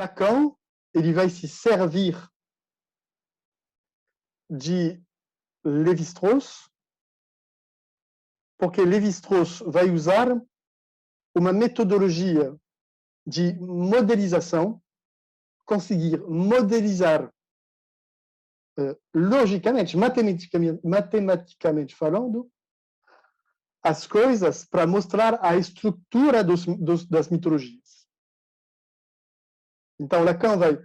Lacan, ele vai se servir de Lévi-Strauss, porque Lévi-Strauss vai usar uma metodologia de modelização, conseguir modelizar logicamente, matematicamente falando, as coisas para mostrar a estrutura das mitologias. Então, Lacan vai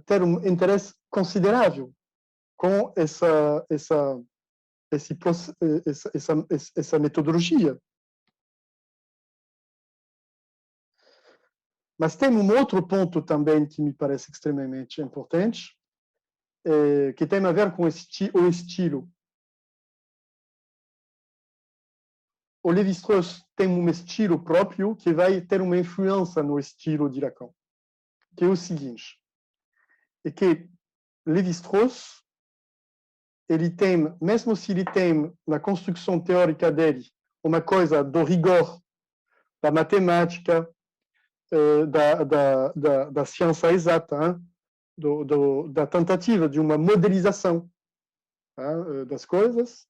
ter um interesse considerável com essa metodologia. Mas tem um outro ponto também que me parece extremamente importante, que tem a ver com o estilo. O Lévi-Strauss tem um estilo próprio que vai ter uma influência no estilo de Lacan, que é o seguinte, é que Lévi-Strauss, ele tem, mesmo se ele tem na construção teórica dele uma coisa do rigor da matemática, da ciência exata, da tentativa de uma modelização das coisas,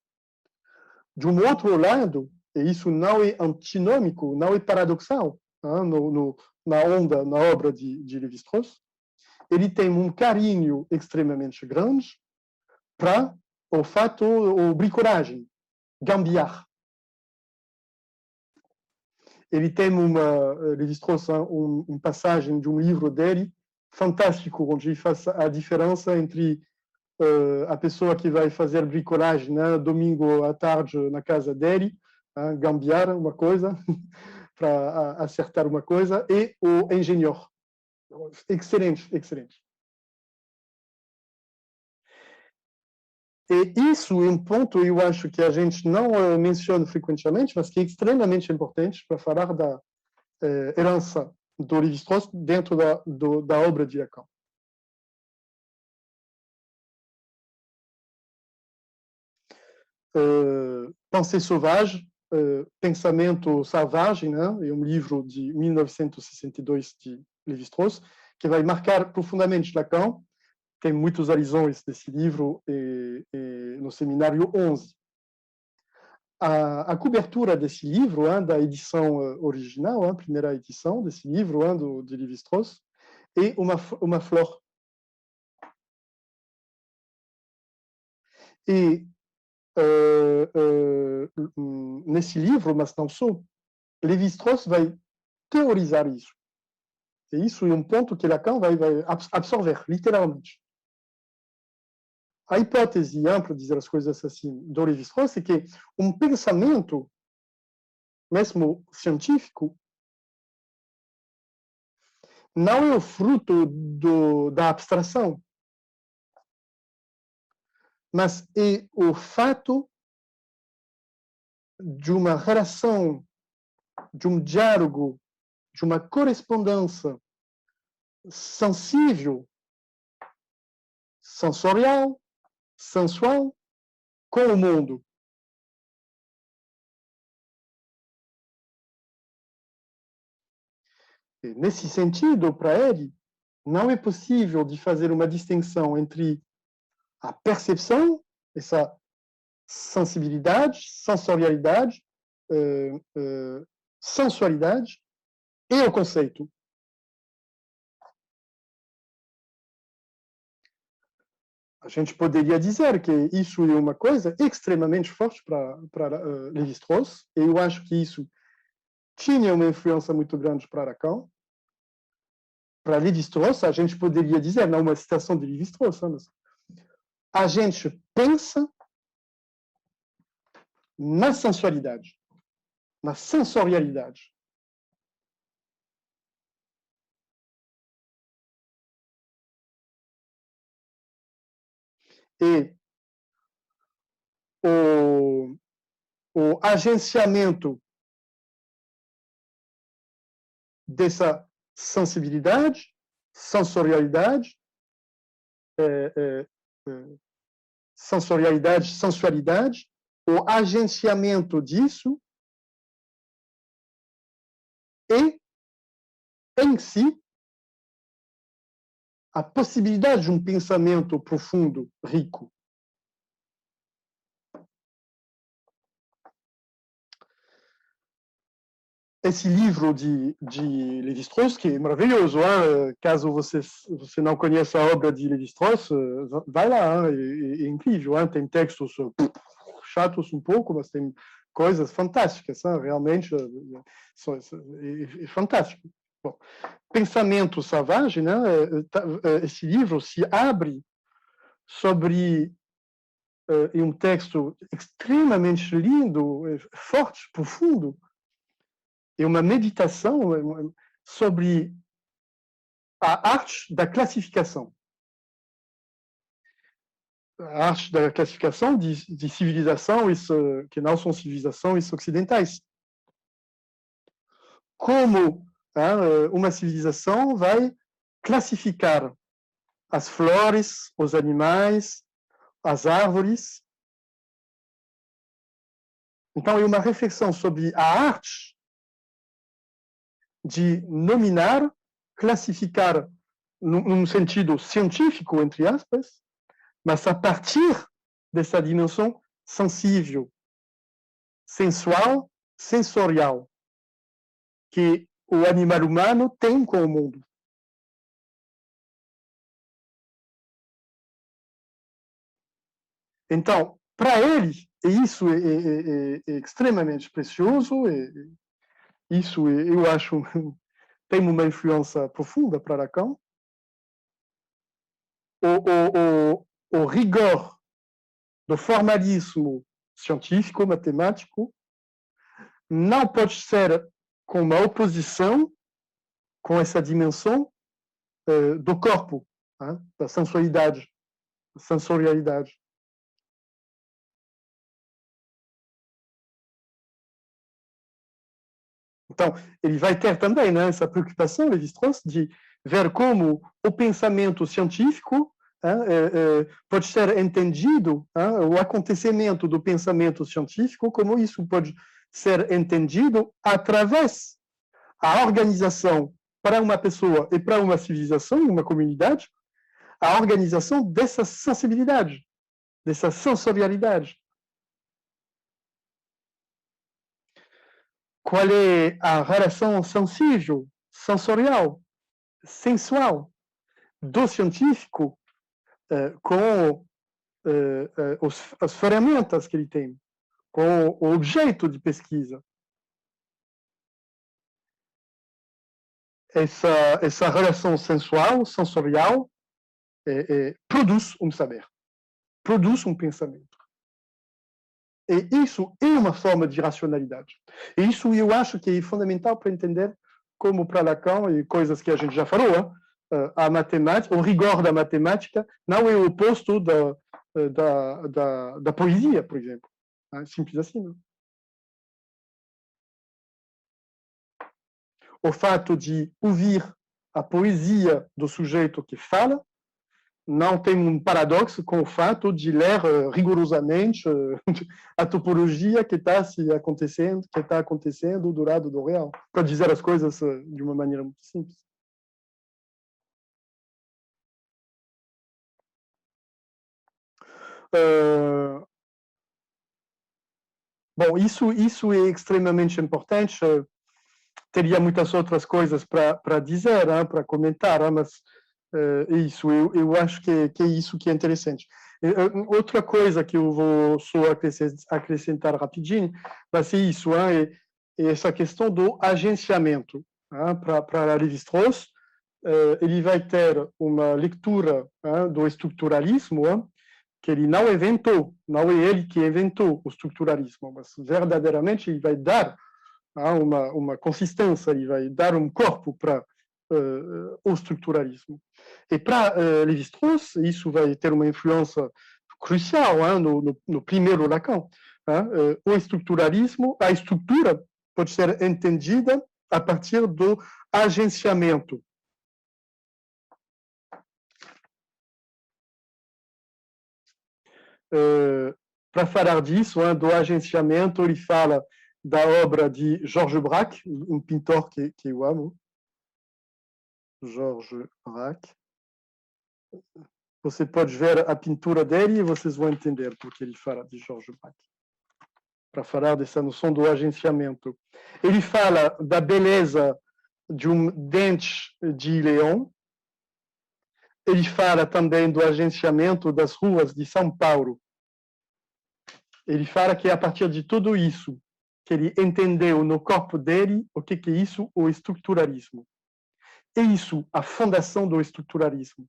de um outro lado, e isso não é antinômico, não é paradoxal, na obra de Lévi-Strauss, ele tem um carinho extremamente grande para o bricolagem, gambiar. Ele tem Lévi-Strauss, uma passagem de um livro dele, fantástico, onde ele faz a diferença entre a pessoa que vai fazer bricolagem, domingo à tarde na casa dele, gambiar uma coisa, para acertar uma coisa, e o engenheiro. Excelente, excelente. E isso é um ponto, eu acho, que a gente não menciona frequentemente, mas que é extremamente importante para falar da herança do Lévi-Strauss dentro da obra de Lacan. Pensée sauvage, Pensamento Selvagem, é um livro de 1962 de Lévi-Strauss, que vai marcar profundamente Lacan. Tem muitos alusões desse livro no seminário 11. A cobertura desse livro, da edição original, a primeira edição desse livro de Lévi-Strauss, é uma flor. E nesse livro, mas não só, Lévi-Strauss vai teorizar isso. E isso é um ponto que Lacan vai absorver, literalmente. A hipótese ampla, dizer as coisas assim, do Lévi-Strauss é que um pensamento, mesmo científico, não é o fruto da abstração, mas é o fato de uma relação, de um diálogo, de uma correspondência sensível, sensorial, sensual, com o mundo. E, nesse sentido, para ele, não é possível de fazer uma distinção entre a percepção, essa sensibilidade, sensorialidade, sensualidade, e o conceito. A gente poderia dizer que isso é uma coisa extremamente forte para Lévi-Strauss, e eu acho que isso tinha uma influência muito grande para Lacan. Para Lévi-Strauss, a gente poderia dizer, não uma citação de Lévi-Strauss, mas a gente pensa na sensualidade, na sensorialidade. E o agenciamento dessa sensibilidade, sensorialidade, sensualidade, o agenciamento disso é, em si, a possibilidade de um pensamento profundo, rico. Esse livro de Lévi-Strauss, que é maravilhoso, hein? Caso você não conheça a obra de Lévi-Strauss, vai lá, é incrível, hein? Tem textos chatos um pouco, mas tem coisas fantásticas, hein? Realmente é fantástico. Bom, Pensamento Savage, né? Esse livro se abre sobre um texto extremamente lindo, forte, profundo, e uma meditação sobre a arte da classificação. A arte da classificação de civilizações que não são civilizações ocidentais. Como uma civilização vai classificar as flores, os animais, as árvores. Então, é uma reflexão sobre a arte de nominar, classificar num sentido científico, entre aspas, mas a partir dessa dimensão sensível, sensual, sensorial, que o animal humano tem com o mundo. Então, para ele, isso é extremamente precioso, isso eu acho tem uma influência profunda para Lacan. O rigor do formalismo científico, matemático, não pode ser com uma oposição com essa dimensão do corpo, da sensualidade, da sensorialidade. Então, ele vai ter também, né, essa preocupação, Lévi-Strauss, de ver como o pensamento científico pode ser entendido, o acontecimento do pensamento científico, como isso pode ser entendido através da organização para uma pessoa e para uma civilização, uma comunidade, a organização dessa sensibilidade, dessa sensorialidade. Qual é a relação sensível, sensorial, sensual do científico com as ferramentas que ele tem, com o objeto de pesquisa. Essa relação sensual, sensorial, produz um saber, produz um pensamento. E isso é uma forma de racionalidade. E isso eu acho que é fundamental para entender como para Lacan, e coisas que a gente já falou, a matemática, o rigor da matemática não é o oposto da poesia, por exemplo. Simples assim. Não? O fato de ouvir a poesia do sujeito que fala não tem um paradoxo com o fato de ler rigorosamente a topologia que está acontecendo do lado do real, para dizer as coisas de uma maneira muito simples. Bom, isso é extremamente importante. Teria muitas outras coisas para dizer, para comentar, mas isso, eu acho que é isso que é interessante. Outra coisa que eu vou só acrescentar rapidinho vai ser isso, é essa questão do agenciamento. Para Lévi-Strauss, ele vai ter uma leitura do estruturalismo, que ele não inventou, não é ele que inventou o estruturalismo, mas verdadeiramente ele vai dar uma consistência, ele vai dar um corpo para o estruturalismo. E para Lévi-Strauss, isso vai ter uma influência crucial no primeiro Lacan. O estruturalismo, a estrutura pode ser entendida a partir do agenciamento. Para falar disso, do agenciamento, ele fala da obra de Georges Braque, um pintor que eu amo. Georges Braque. Você pode ver a pintura dele e vocês vão entender por que ele fala de Georges Braque. Para falar dessa noção do agenciamento. Ele fala da beleza de um dente de leão. Ele fala também do agenciamento das ruas de São Paulo. Ele fala que a partir de tudo isso, que ele entendeu no corpo dele o que é isso, o estruturalismo. É isso, a fundação do estruturalismo.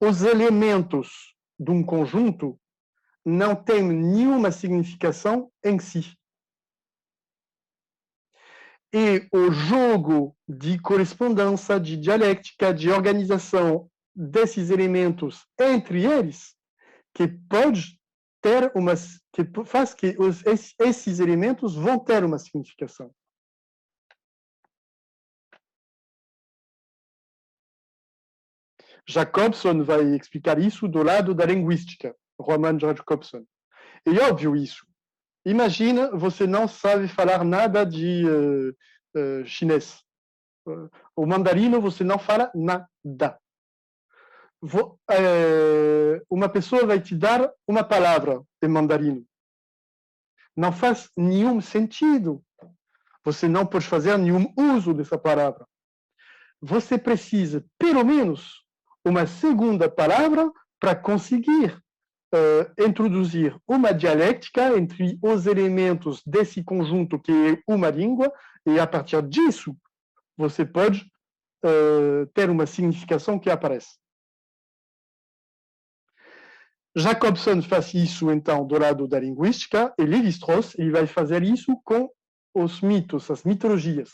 Os elementos de um conjunto não têm nenhuma significação em si. E o jogo de correspondência, de dialética, de organização desses elementos entre eles, que pode ter uma, que faz que esses elementos vão ter uma significação. Jacobson vai explicar isso do lado da linguística, Roman Jacobson. É óbvio isso. Imagina, você não sabe falar nada de chinês. O mandarino você não fala nada. Uma pessoa vai te dar uma palavra em mandarino. Não faz nenhum sentido. Você não pode fazer nenhum uso dessa palavra. Você precisa, pelo menos, uma segunda palavra para conseguir introduzir uma dialética entre os elementos desse conjunto que é uma língua, e a partir disso você pode ter uma significação que aparece. Jacobson faz isso, então, do lado da linguística, e Lévi-Strauss ele vai fazer isso com os mitos, as mitologias.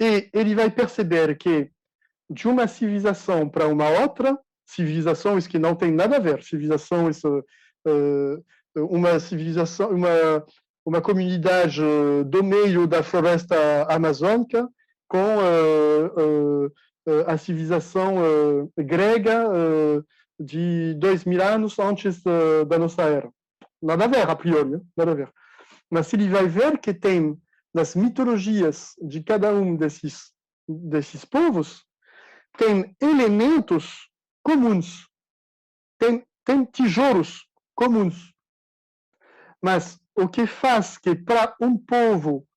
E ele vai perceber que, de uma civilização para uma outra, civilização, isso que não tem nada a ver, civilização, isso, uma civilização, uma comunidade do meio da floresta amazônica com a civilização grega de 2000 anos antes da nossa era. Nada a ver, a priori, nada a ver. Mas ele vai ver que tem, nas mitologias de cada um desses povos, tem elementos comuns, tem tijolos comuns. Mas o que faz que para um povo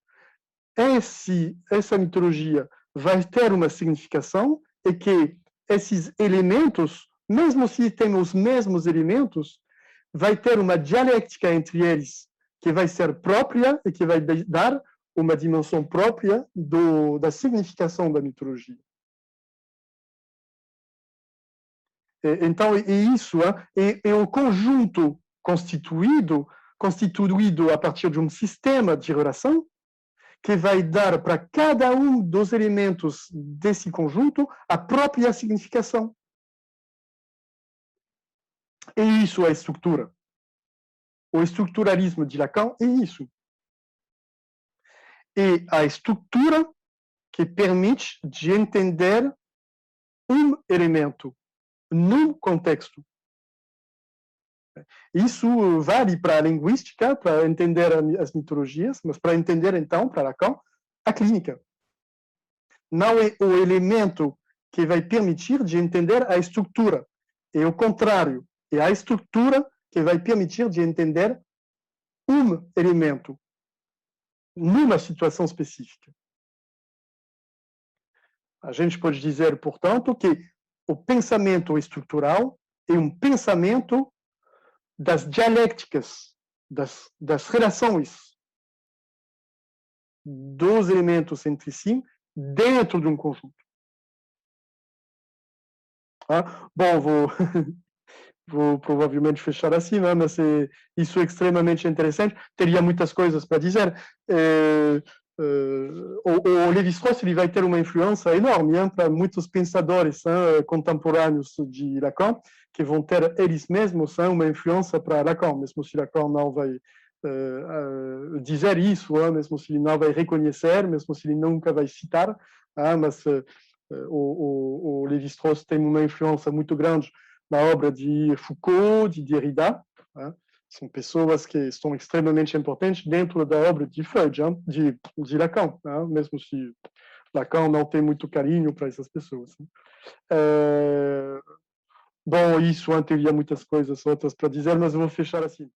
essa mitologia vai ter uma significação é que esses elementos, mesmo se tem os mesmos elementos, vai ter uma dialética entre eles que vai ser própria e que vai dar uma dimensão própria da significação da mitologia. Então, isso é o conjunto constituído a partir de um sistema de relação que vai dar para cada um dos elementos desse conjunto a própria significação. E isso é a estrutura. O estruturalismo de Lacan é isso. É a estrutura que permite de entender um elemento num contexto. Isso vale para a linguística, para entender as mitologias, mas para entender, então, para Lacan, a clínica. Não é o elemento que vai permitir de entender a estrutura. É o contrário. É a estrutura que vai permitir de entender um elemento numa situação específica. A gente pode dizer, portanto, que o pensamento estrutural é um pensamento das dialéticas, das relações dos elementos entre si dentro de um conjunto. Bom, vou provavelmente fechar assim, mas isso é extremamente interessante. Teria muitas coisas para dizer. O Lévi-Strauss ele vai ter uma influência enorme para muitos pensadores contemporâneos de Lacan, que vão ter eles mesmos uma influência para Lacan, mesmo se Lacan não vai dizer isso, mesmo se ele não vai reconhecer, mesmo se ele nunca vai citar, mas o Lévi-Strauss tem uma influência muito grande na obra de Foucault, de Derrida. São pessoas que estão extremamente importantes dentro da obra de Freud, de Lacan, mesmo se Lacan não tem muito carinho para essas pessoas. Né? Bom, isso, teria muitas coisas outras para dizer, mas eu vou fechar assim.